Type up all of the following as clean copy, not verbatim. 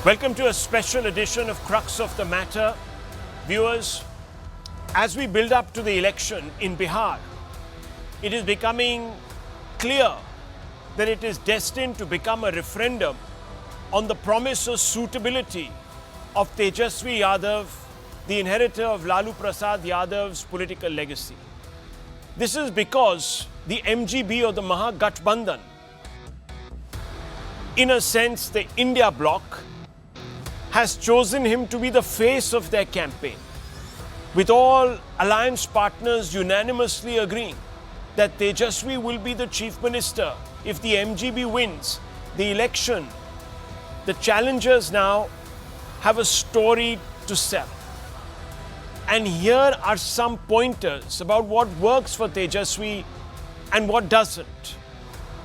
Welcome to a special edition of Crux of the Matter. Viewers, as we build up to the election in Bihar, it is becoming clear that it is destined to become a referendum on the promise or suitability of Tejashwi Yadav, the inheritor of Lalu Prasad Yadav's political legacy. This is because the MGB or the Mahagathbandhan, in a sense the India bloc, has chosen him to be the face of their campaign, with all alliance partners unanimously agreeing that Tejashwi will be the chief minister if the MGB wins the election. The challengers now have a story to sell. And here are some pointers about what works for Tejashwi and what doesn't.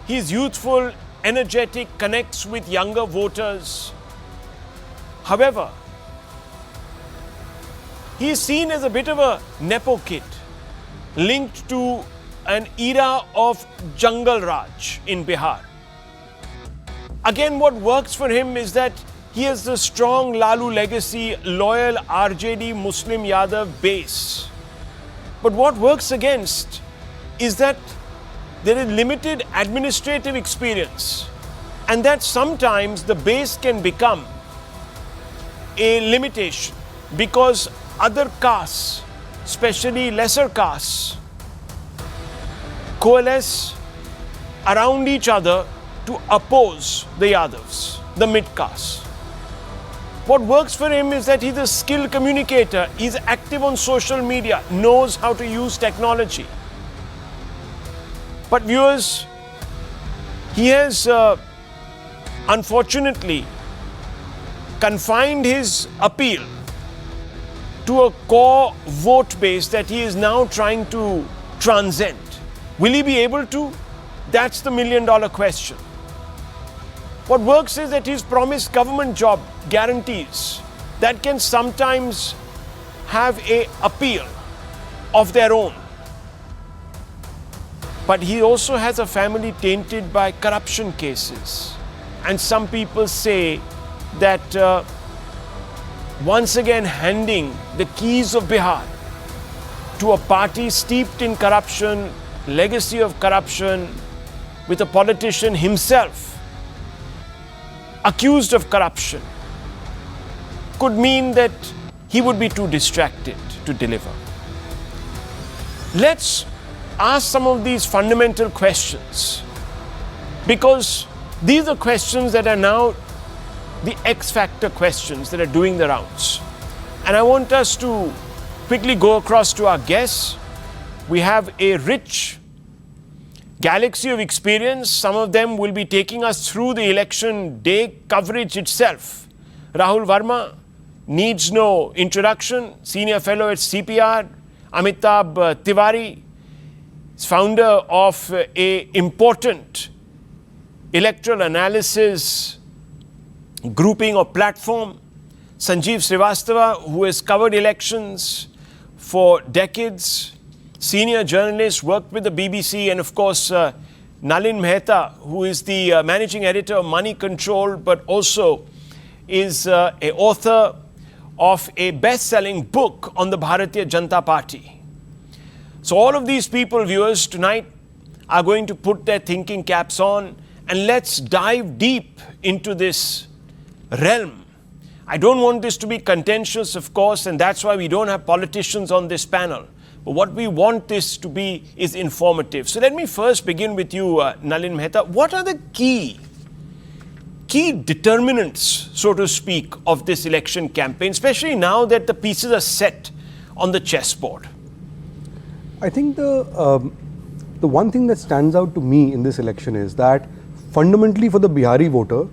He's youthful, energetic, connects with younger voters. However, he is seen as a bit of a Nepo kid, linked to an era of Jungle Raj in Bihar. Again, what works for him is that he has the strong Lalu legacy, loyal RJD Muslim Yadav base. But what works against is that there is limited administrative experience, and that sometimes the base can become a limitation because other castes, especially lesser castes, coalesce around each other to oppose the Yadavs, the mid-caste. What works for him is that he's a skilled communicator, he's active on social media, knows how to use technology. But viewers, he has unfortunately confined his appeal to a core vote base that he is now trying to transcend. Will he be able to? That's the million-dollar question. What works is that he's promised government job guarantees that can sometimes have an appeal of their own. But he also has a family tainted by corruption cases. And some people say that once again handing the keys of Bihar to a party steeped in corruption, legacy of corruption, with a politician himself accused of corruption, could mean that he would be too distracted to deliver. Let's ask some of these fundamental questions, because these are questions that are now the X-factor questions that are doing the rounds. And I want us to quickly go across to our guests. We have a rich galaxy of experience. Some of them will be taking us through the election day coverage itself. Rahul Verma needs no introduction, senior fellow at CPR. Amitabh Tiwari is founder of a important electoral analysis grouping or platform. Sanjeev Srivastava, who has covered elections for decades, senior journalist, worked with the BBC, and of course Nalin Mehta, who is the managing editor of Money Control, but also is an author of a best-selling book on the Bharatiya Janata Party. So all of these people, viewers, tonight are going to put their thinking caps on, and let's dive deep into this realm. I don't want this to be contentious, of course, and that's why we don't have politicians on this panel. But what we want this to be is informative. So let me first begin with you, Nalin Mehta. What are the key determinants, so to speak, of this election campaign, especially now that the pieces are set on the chessboard? I think the one thing that stands out to me in this election is that fundamentally for the Bihari voter,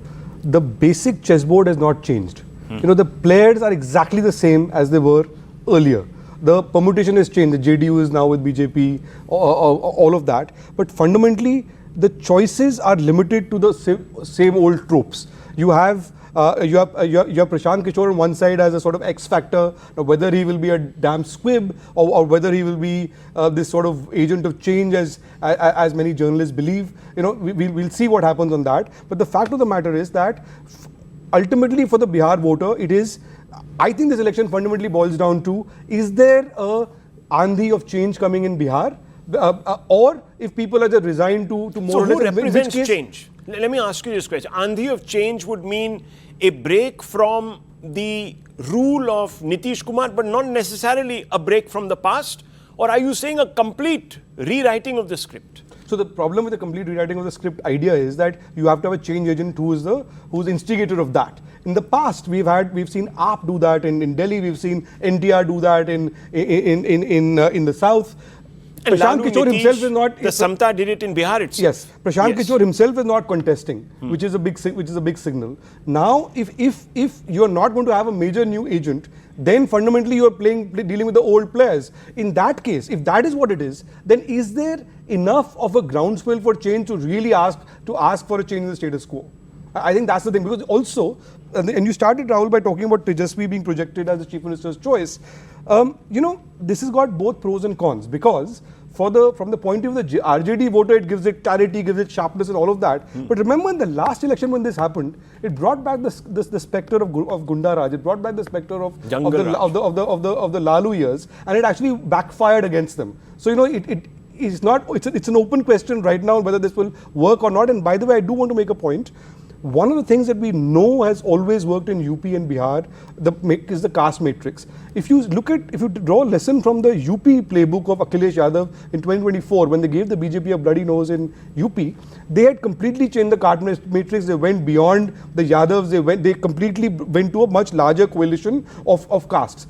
the basic chessboard has not changed. You know, the players are exactly the same as they were earlier. The permutation has changed. The JDU is now with BJP, all of that. But fundamentally, the choices are limited to the same old tropes. You have Prashant Kishore on one side as a sort of X factor, whether he will be a damn squib or whether he will be this sort of agent of change as many journalists believe. You know, we'll see what happens on that. But the fact of the matter is that ultimately for the Bihar voter, it is, I think this election fundamentally boils down to, is there a andhi of change coming in Bihar? Or if people are just resigned to more so or less, who represents case, change? Let me ask you this question. Andhi of change would mean a break from the rule of Nitish Kumar, but not necessarily a break from the past? Or are you saying a complete rewriting of the script? So the problem with the complete rewriting of the script idea is that you have to have a change agent who's the instigator of that. In the past, we've seen AAP do that in Delhi. We've seen NTR do that in the south. And Prashant Lalu Kishore Nitish, himself is not. The Samta did it in Bihar itself. Yes, Prashant Kishore himself is not contesting, which is a big signal. Now, if you are not going to have a major new agent, then fundamentally you are dealing with the old players. In that case, if that is what it is, then is there enough of a groundswell for change to really ask for a change in the status quo? I think that's the thing, because also, and you started, Rahul, by talking about Tejashwi being projected as the Chief Minister's choice. This has got both pros and cons, because from the point of view of the RJD voter, it gives it clarity, gives it sharpness and all of that. But remember, in the last election when this happened, it brought back the spectre of Gunda Raj. It brought back the spectre of the Lalu years, and it actually backfired against them. So it's an open question right now whether this will work or not. And by the way, I do want to make a point. One of the things that we know has always worked in UP and Bihar is the caste matrix. If you draw a lesson from the UP playbook of Akhilesh Yadav in 2024, when they gave the BJP a bloody nose in UP, they had completely changed the caste matrix. They went beyond the Yadavs. They completely went to a much larger coalition of castes.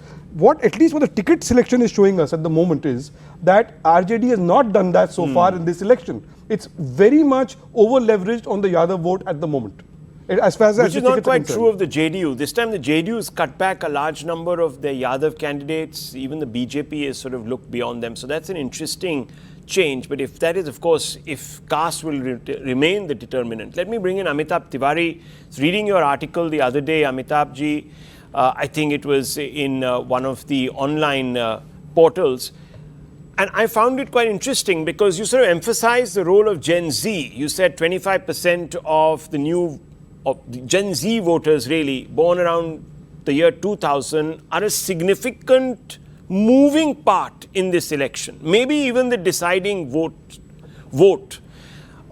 At least what the ticket selection is showing us at the moment is that RJD has not done that so far in this election. It's very much over-leveraged on the Yadav vote at the moment. Which is not quite true of the JDU. This time the JDU has cut back a large number of their Yadav candidates. Even the BJP has sort of looked beyond them. So that's an interesting change. But if that is, of course, if caste will remain the determinant. Let me bring in Amitabh Tiwari. I was reading your article the other day, Amitabh ji. I think it was in one of the online portals. And I found it quite interesting because you sort of emphasized the role of Gen Z. You said 25% of the Gen Z voters, really, born around the year 2000, are a significant moving part in this election. Maybe even the deciding vote.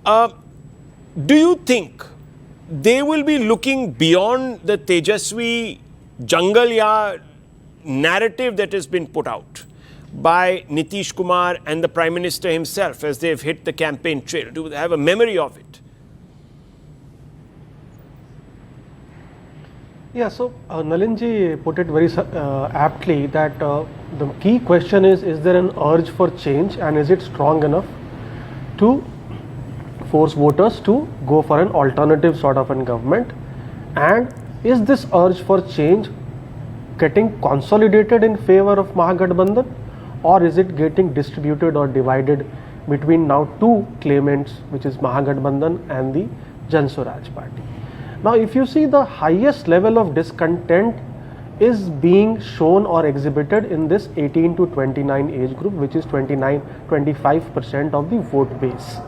Do you think they will be looking beyond the Tejashwi Jangal narrative that has been put out by Nitish Kumar and the Prime Minister himself as they've hit the campaign trail? Do they have a memory of it? Yeah, so Nalinji put it very aptly that the key question is there an urge for change, and is it strong enough to force voters to go for an alternative sort of a government? And is this urge for change getting consolidated in favor of Mahagathbandhan, or is it getting distributed or divided between now two claimants, which is Mahagathbandhan and the Jan Swaraj party? Now, if you see, the highest level of discontent is being shown or exhibited in this 18 to 29 age group, which is 25% of the vote base.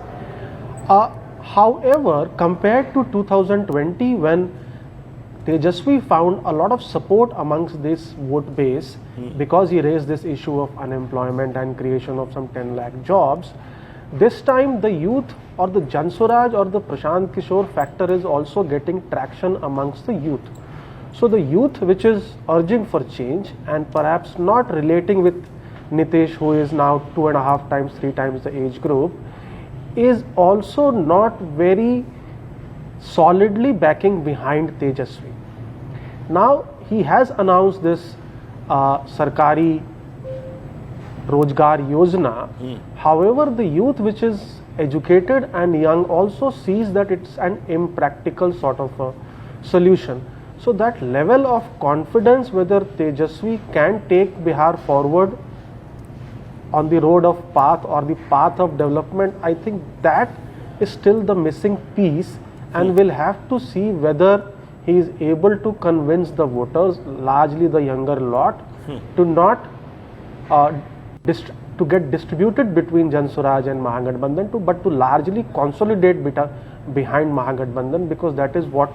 However, compared to 2020, when Tejashwi found a lot of support amongst this vote base because he raised this issue of unemployment and creation of some 10 lakh jobs, this time the youth or the Jan Swaraj or the Prashant Kishore factor is also getting traction amongst the youth. So the youth, which is urging for change and perhaps not relating with Nitish, who is now 2.5 times, 3 times the age group, is also not very solidly backing behind Tejashwi. Now he has announced this Sarkari Rozgar Yojana. However, the youth, which is educated and young, also sees that it's an impractical sort of a solution. So that level of confidence whether Tejashwi can take Bihar forward on the road of path or the path of development, I think that is still the missing piece, and we'll have to see whether he is able to convince the voters, largely the younger lot, to not to get distributed between Jan Swaraj and Mahagathbandhan, but to largely consolidate behind Mahagathbandhan, because that is what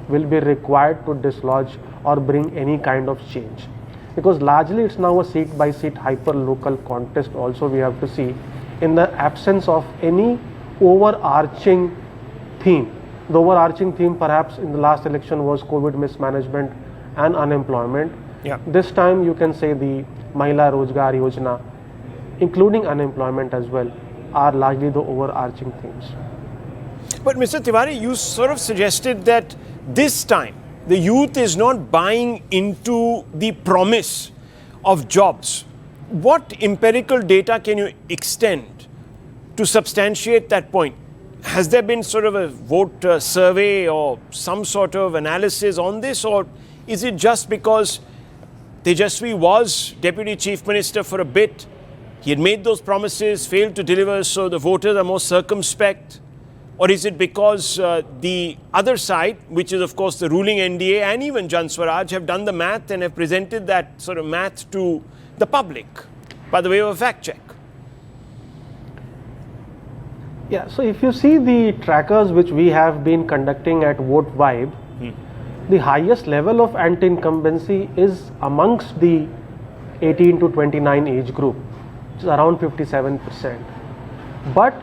will be required to dislodge or bring any kind of change. Because largely it's now a seat by seat hyper local contest also we have to see, in the absence of any overarching theme. The overarching theme perhaps in the last election was COVID mismanagement and unemployment. Yeah. This time you can say the Mahila Rozgar Yojana, including unemployment as well, are largely the overarching themes. But Mr. Tiwari, you sort of suggested that this time the youth is not buying into the promise of jobs. What empirical data can you extend to substantiate that point? Has there been sort of a vote survey or some sort of analysis on this, or is it just because Tejashwi was Deputy Chief Minister for a bit, he had made those promises, failed to deliver, so the voters are more circumspect? Or is it because the other side, which is of course the ruling NDA and even Jan Swaraj, have done the math and have presented that sort of math to the public by the way of a fact check? Yeah, so if you see the trackers which we have been conducting at Vote Vibe, the highest level of anti-incumbency is amongst the 18 to 29 age group, which is around 57%. But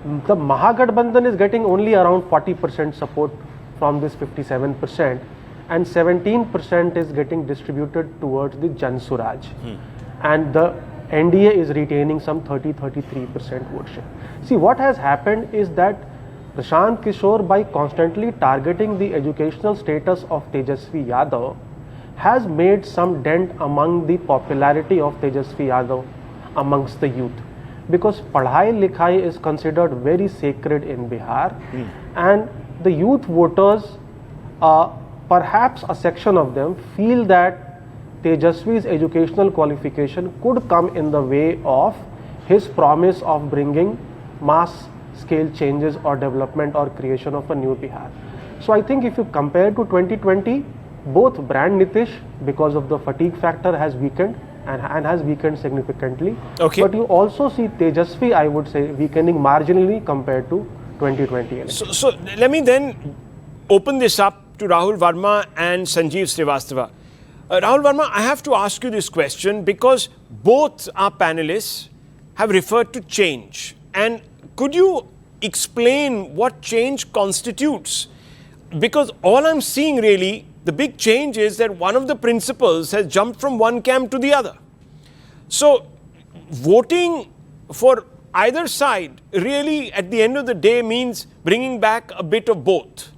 the Mahagathbandhan is getting only around 40% support from this 57%, and 17% is getting distributed towards the Jan Swaraj. And the NDA is retaining some 30-33% vote share. See, what has happened is that Prashant Kishore, by constantly targeting the educational status of Tejashwi Yadav, has made some dent among the popularity of Tejashwi Yadav amongst the youth. Because Padhai Likhai is considered very sacred in Bihar, and the youth voters, perhaps a section of them, feel that Tejashwi's educational qualification could come in the way of his promise of bringing mass scale changes or development or creation of a new Bihar. So I think if you compare to 2020, both brand Nitish, because of the fatigue factor, has weakened and has weakened significantly. Okay. But you also see Tejashwi, I would say, weakening marginally compared to 2020 election. So let me then open this up to Rahul Verma and Sanjeev Srivastava. Rahul Verma, I have to ask you this question because both our panelists have referred to change. And could you explain what change constitutes? Because all I'm seeing really, the big change is that one of the principals has jumped from one camp to the other. So voting for either side really at the end of the day means bringing back a bit of both.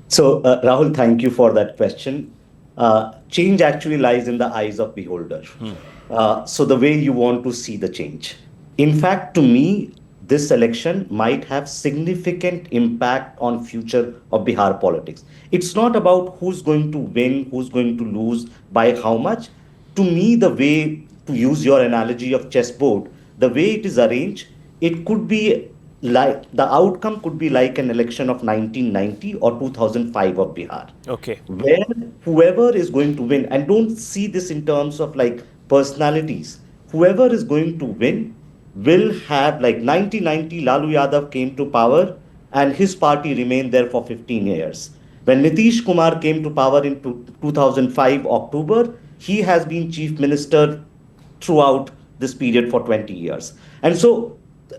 So Rahul, thank you for that question. Change actually lies in the eyes of beholder. So the way you want to see the change. In fact, to me, this election might have significant impact on future of Bihar politics. It's not about who's going to win, who's going to lose, by how much. To me, the way, to use your analogy of chessboard, the way it is arranged, it could be like, the outcome could be like an election of 1990 or 2005 of Bihar. Okay. Where whoever is going to win, and don't see this in terms of like personalities, whoever is going to win will have, like 1990, Lalu Yadav came to power and his party remained there for 15 years. When Nitish Kumar came to power in 2005 October, he has been chief minister throughout this period for 20 years. And so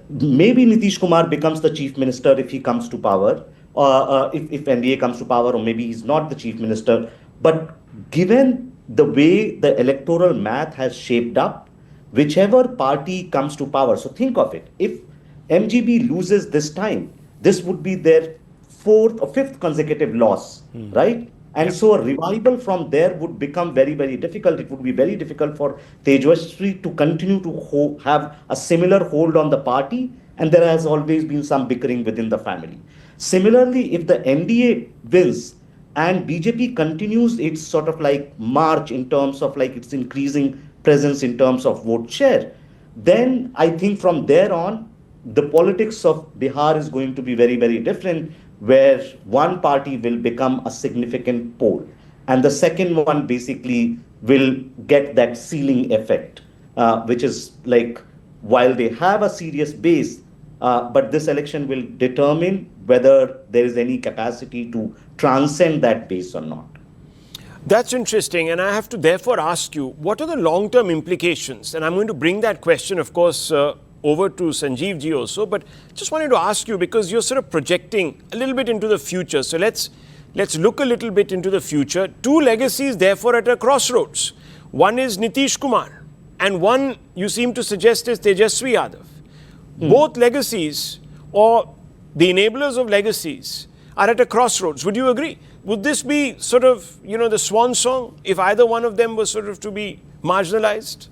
maybe Nitish Kumar becomes the chief minister if he comes to power, or if NDA comes to power, or maybe he's not the chief minister. But given the way the electoral math has shaped up, whichever party comes to power, so think of it, if MGB loses this time, this would be their fourth or fifth consecutive loss, right? And so a revival from there would become very, very difficult. It would be very difficult for Tejashwi to continue to have a similar hold on the party, and there has always been some bickering within the family. Similarly, if the NDA wins and BJP continues its sort of like march in terms of like its increasing presence in terms of vote share, then I think from there on, the politics of Bihar is going to be very, very different, where one party will become a significant pole and the second one basically will get that ceiling effect, which is like, while they have a serious base, but this election will determine whether there is any capacity to transcend that base or not. That's interesting, and I have to therefore ask you, what are the long-term implications? And I'm going to bring that question, of course, over to Sanjeev ji also, but just wanted to ask you, because you're sort of projecting a little bit into the future. So let's look a little bit into the future. Two legacies, therefore, at a crossroads. One is Nitish Kumar, and one, you seem to suggest, is Tejashwi Yadav. Both legacies, or the enablers of legacies, are at a crossroads. Would you agree? Would this be sort of, the swan song if either one of them was sort of to be marginalized?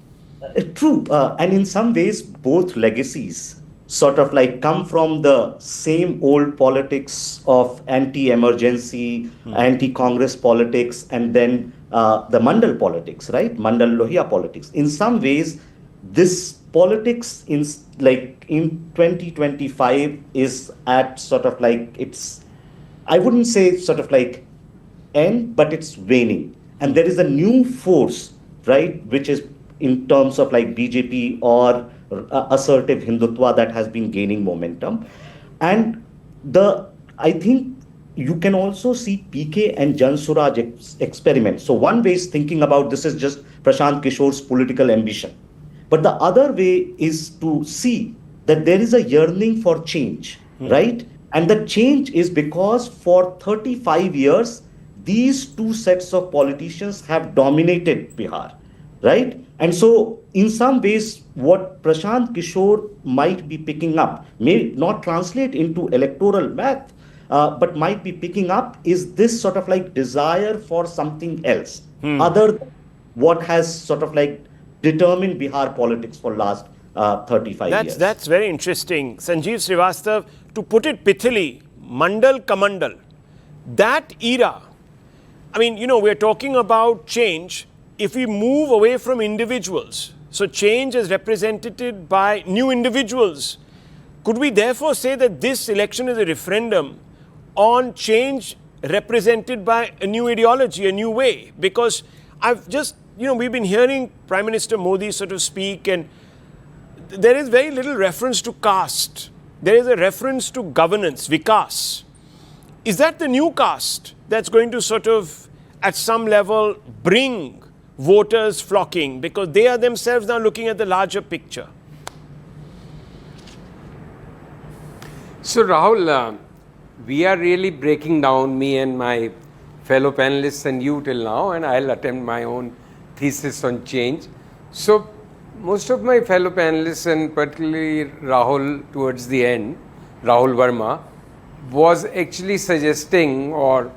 True. And in some ways, both legacies sort of like come from the same old politics of anti-emergency, anti-Congress politics, and then the Mandal politics, right? Mandal Lohia politics. In some ways, this politics in 2025 is at sort of like I wouldn't say sort of like end, but it's waning. And there is a new force, right, which is in terms of like BJP or assertive Hindutva that has been gaining momentum. And I think you can also see PK and Jan Suraj experiment. So one way is thinking about this is just Prashant Kishore's political ambition. But the other way is to see that there is a yearning for change, right? And the change is because for 35 years, these two sets of politicians have dominated Bihar, right? And so in some ways, what Prashant Kishore might be picking up may not translate into electoral math, but might be picking up is this sort of like desire for something else, other than what has sort of like determined Bihar politics for last 35 years. That's very interesting. Sanjeev Srivastav, to put it pithily, Mandal Kamandal, that era, I mean, we're talking about change. If we move away from individuals, so change is represented by new individuals, could we therefore say that this election is a referendum on change represented by a new ideology, a new way? Because I've just, we've been hearing Prime Minister Modi sort of speak, and there is very little reference to caste. There is a reference to governance, vikas. Is that the new caste that's going to sort of, at some level, bring voters flocking, because they are themselves now looking at the larger picture? So Rahul, we are really breaking down, me and my fellow panelists and you till now, and I'll attempt my own thesis on change. So most of my fellow panelists, and particularly Rahul towards the end, Rahul Verma, was actually suggesting or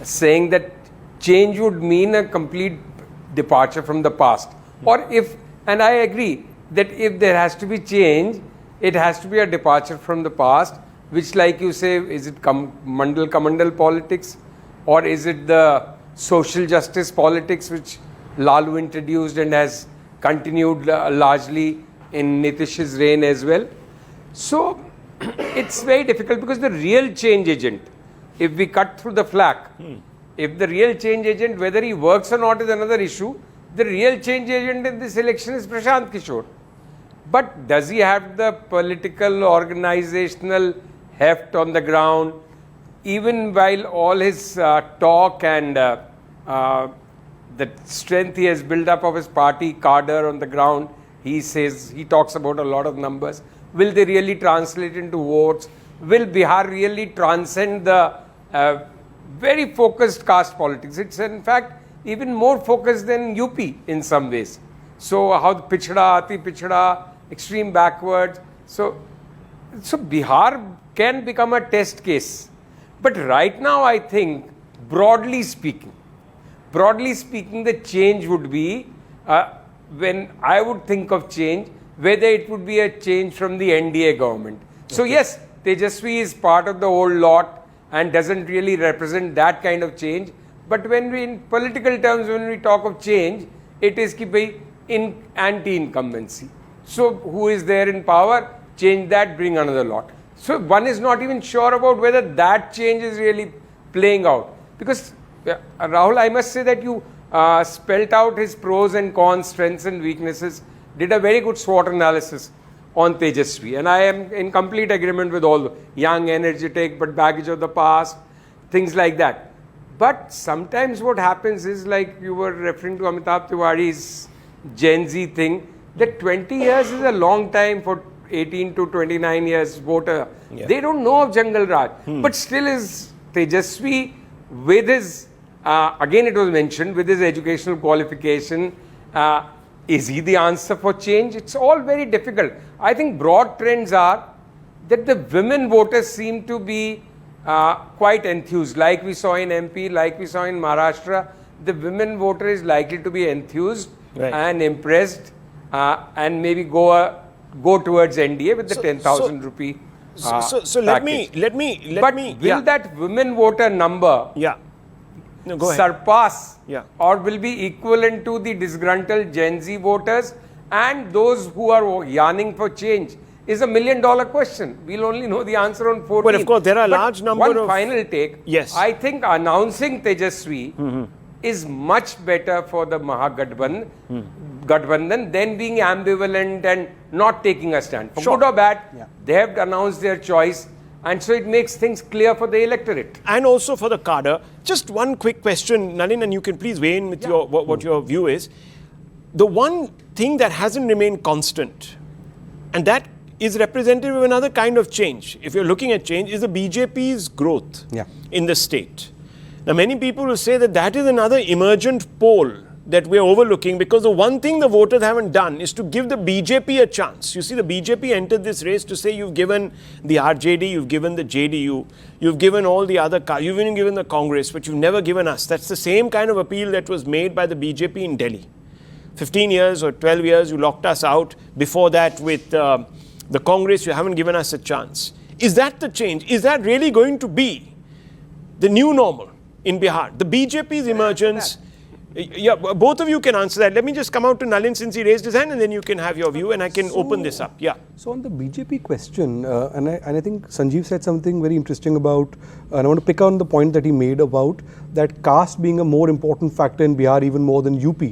saying that change would mean a complete departure from the past. Or and I agree that if there has to be change, it has to be a departure from the past, which, like you say, is it Mandal Kamandal politics, or is it the social justice politics which Lalu introduced and has continued largely in Nitish's reign as well? So it's very difficult, because the real change agent, if we cut through the flak, if the real change agent, whether he works or not is another issue, the real change agent in this election is Prashant Kishore. But does he have the political, organizational heft on the ground? Even while all his talk and the strength he has built up of his party cadre on the ground, he talks about a lot of numbers. Will they really translate into votes? Will Bihar really transcend the very focused caste politics? It's in fact even more focused than UP in some ways. So how the pichda, ati pichda, extreme backwards. So Bihar can become a test case. But right now, I think, broadly speaking, the change would be, when I would think of change, whether it would be a change from the NDA government. Okay. So yes, Tejashwi is part of the old lot and doesn't really represent that kind of change. But when we, in political terms, when we talk of change, it is in anti-incumbency. So who is there in power? Change that, bring another lot. So one is not even sure about whether that change is really playing out. Because Rahul, I must say that you spelt out his pros and cons, strengths and weaknesses, did a very good SWOT analysis on Tejashwi. And I am in complete agreement with all young, energetic, but baggage of the past, things like that. But sometimes what happens is, like you were referring to Amitabh Tiwari's Gen Z thing, that 20 years is a long time for 18 to 29 years voter. Yeah. They don't know of Jungle Raj. But still is Tejashwi with his, again it was mentioned, with his educational qualification, is he the answer for change? It's all very difficult. I think broad trends are that the women voters seem to be quite enthused, like we saw in MP, like we saw in Maharashtra. The women voter is likely to be enthused and impressed, and maybe go towards NDA with the 10,000 rupee. So let me. Will that women voter number go ahead. surpass or will be equivalent to the disgruntled Gen Z voters and those who are yearning for change? Is $1 million question. We'll only know the answer on 14th. But of course, there are a large number one of... final take. Yes. I think announcing Tejashwi is much better for the Mahagathbandhan than being ambivalent and not taking a stand. For good or bad, they have announced their choice, and so it makes things clear for the electorate. And also for the cadre. Just one quick question, Nalin, and you can please weigh in with what your view is. The one thing that hasn't remained constant, and that is representative of another kind of change, if you're looking at change, is the BJP's growth in the state. Now, many people will say that that is another emergent pole that we're overlooking, because the one thing the voters haven't done is to give the BJP a chance. You see, the BJP entered this race to say you've given the RJD, you've given the JDU, you've given all the other, you've even given the Congress, but you've never given us. That's the same kind of appeal that was made by the BJP in Delhi. 15 years or 12 years, you locked us out. Before that, with the Congress, you haven't given us a chance. Is that the change? Is that really going to be the new normal in Bihar? The BJP's emergence... Yeah, both of you can answer that. Let me just come out to Nalin since he raised his hand, and then you can have your view, and I can open this up. Yeah. So on the BJP question, and I think Sanjeev said something very interesting about, and I want to pick on the point that he made about that caste being a more important factor in Bihar even more than UP.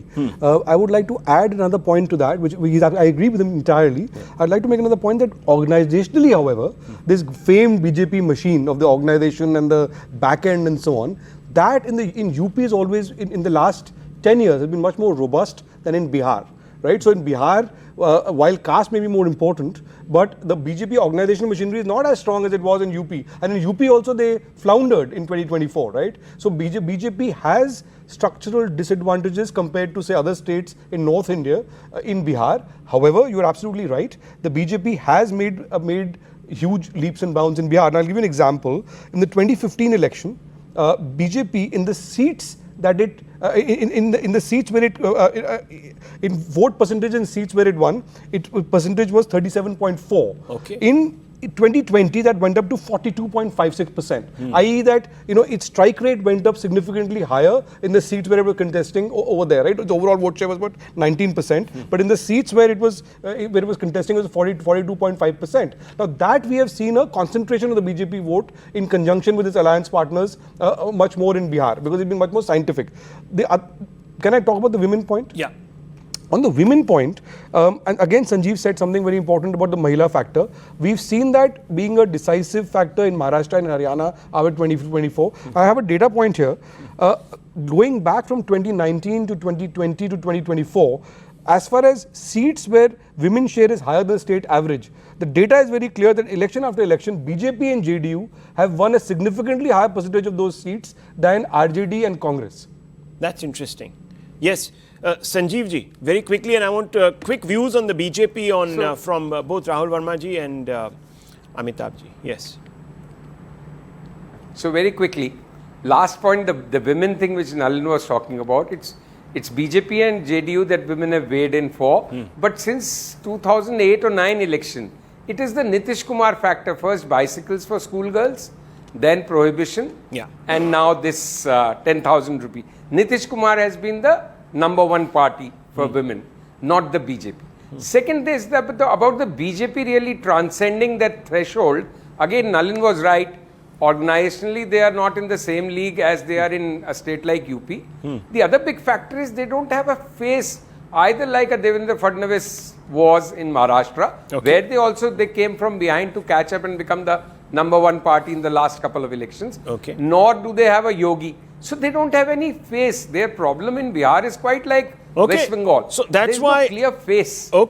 I would like to add another point to that, which I agree with him entirely. I'd like to make another point that organizationally, however, this famed BJP machine of the organization and the back end and so on, that in UP is always, in the last 10 years, has been much more robust than in Bihar, right? So in Bihar, while caste may be more important, but the BJP organizational machinery is not as strong as it was in UP. And in UP also they floundered in 2024, right? So BJP has structural disadvantages compared to, say, other states in North India, in Bihar. However, you are absolutely right. The BJP has made huge leaps and bounds in Bihar. And I'll give you an example. In the 2015 election, BJP in the seats that it in the seats where it in vote percentage and seats where it won, percentage was 37.4. Okay. In 2020, that went up to 42.56%. I.e., that its strike rate went up significantly higher in the seats where it was contesting over there. Right, the overall vote share was about 19%, but in the seats where it was contesting, it was 42.5%. Now that we have seen a concentration of the BJP vote in conjunction with its alliance partners, much more in Bihar, because it's been much more scientific. Can I talk about the women point? Yeah. On the women point, and again Sanjeev said something very important about the Mahila factor. We've seen that being a decisive factor in Maharashtra and Haryana over 2024. I have a data point here. Going back from 2019 to 2020 to 2024, as far as seats where women's share is higher than the state average, the data is very clear that election after election, BJP and JDU have won a significantly higher percentage of those seats than RJD and Congress. That's interesting. Yes. Sanjeev ji, very quickly, and I want quick views on the BJP on from both Rahul Verma ji and Amitabh ji. Yes. So very quickly, last point, the women thing which Nalin was talking about, it's BJP and JDU that women have weighed in for. But since 2008 or 9 election, it is the Nitish Kumar factor. First bicycles for schoolgirls, then prohibition, and now this 10,000 rupee. Nitish Kumar has been the #1 party for women, not the BJP. Second is about the BJP really transcending that threshold. Again, Nalin was right. Organizationally, they are not in the same league as they are in a state like UP. The other big factor is they don't have a face either like a Devendra Fadnavis was in Maharashtra, where they came from behind to catch up and become the number one party in the last couple of elections. Nor do they have a Yogi. So they don't have any face. Their problem in Bihar is quite like West Bengal. So that's There's why no clear face. So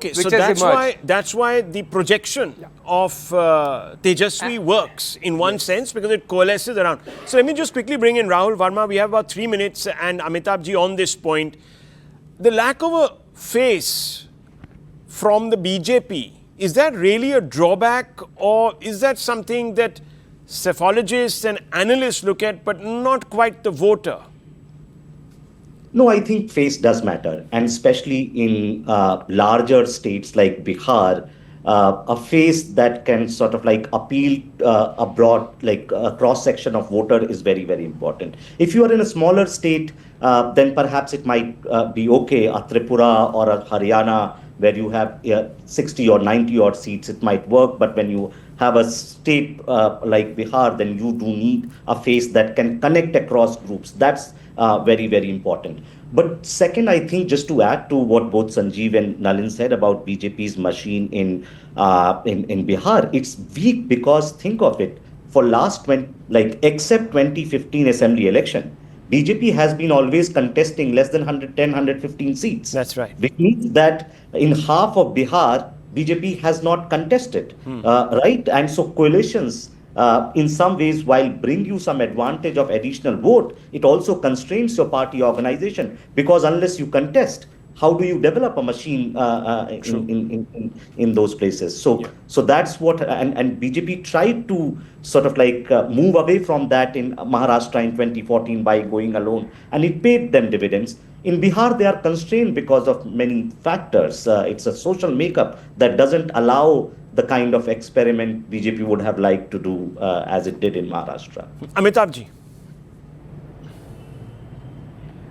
that's why the projection of Tejashwi works in one sense, because it coalesces around. So let me just quickly bring in Rahul Verma. We have about 3 minutes, and Amitabh ji on this point. The lack of a face from the BJP, is that really a drawback, or is that something that psephologists and analysts look at, but not quite the voter? No, I think face does matter, and especially in larger states like Bihar, a face that can sort of like appeal a broad, like a cross section of voter is very, very important. If you are in a smaller state, then perhaps it might be okay. A Tripura or a Haryana, where you have 60 or 90 odd seats, it might work. But when you have a state like Bihar, then you do need a face that can connect across groups. That's very, very important. But second, I think, just to add to what both Sanjeev and Nalin said about BJP's machine in Bihar, it's weak because, think of it, for last except 2015 assembly election, BJP has been always contesting less than 110, 115 seats. That's right. Which means that in half of Bihar, BJP has not contested, right? And so coalitions, in some ways, while bring you some advantage of additional vote, it also constrains your party organization, because unless you contest, how do you develop a machine in those places? So that's what, and BJP tried to sort of like move away from that in Maharashtra in 2014 by going alone, and it paid them dividends. In Bihar, they are constrained because of many factors. It's a social makeup that doesn't allow the kind of experiment BJP would have liked to do as it did in Maharashtra. Amitabh ji.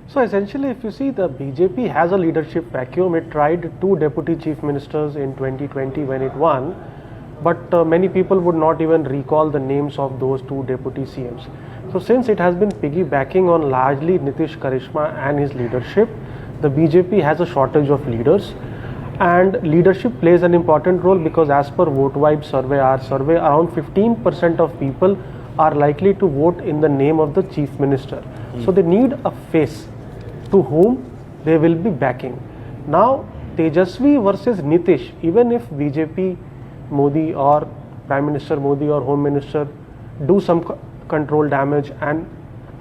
So essentially, if you see, the BJP has a leadership vacuum. It tried 2 deputy chief ministers in 2020 when it won, but many people would not even recall the names of those 2 deputy CMs. So since it has been piggybacking on largely Nitish Karishma and his leadership, the BJP has a shortage of leaders. And leadership plays an important role, because as per VoteVibe survey, our survey, around 15% of people are likely to vote in the name of the chief minister. So they need a face to whom they will be backing. Now, Tejashwi versus Nitish, even if BJP, Modi or Prime Minister Modi or Home Minister do some control damage and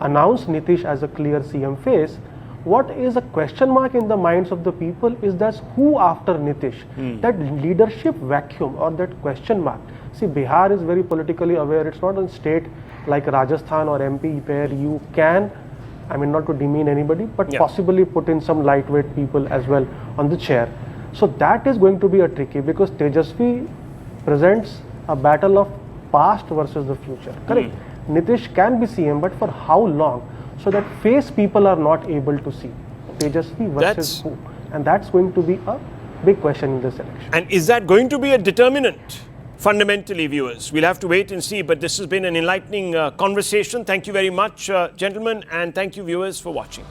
announce Nitish as a clear CM face, what is a question mark in the minds of the people is that who after Nitish? That leadership vacuum or that question mark. See, Bihar is very politically aware. It's not a state like Rajasthan or MP where you can, I mean, not to demean anybody, but possibly put in some lightweight people as well on the chair. So that is going to be a tricky, because Tejashwi presents a battle of past versus the future. Correct? Nitish can be CM, but for how long? So that face people are not able to see. Tejashwi versus who? And that's going to be a big question in this election. And is that going to be a determinant? Fundamentally, viewers, we'll have to wait and see, but this has been an enlightening conversation. Thank you very much, gentlemen, and thank you, viewers, for watching.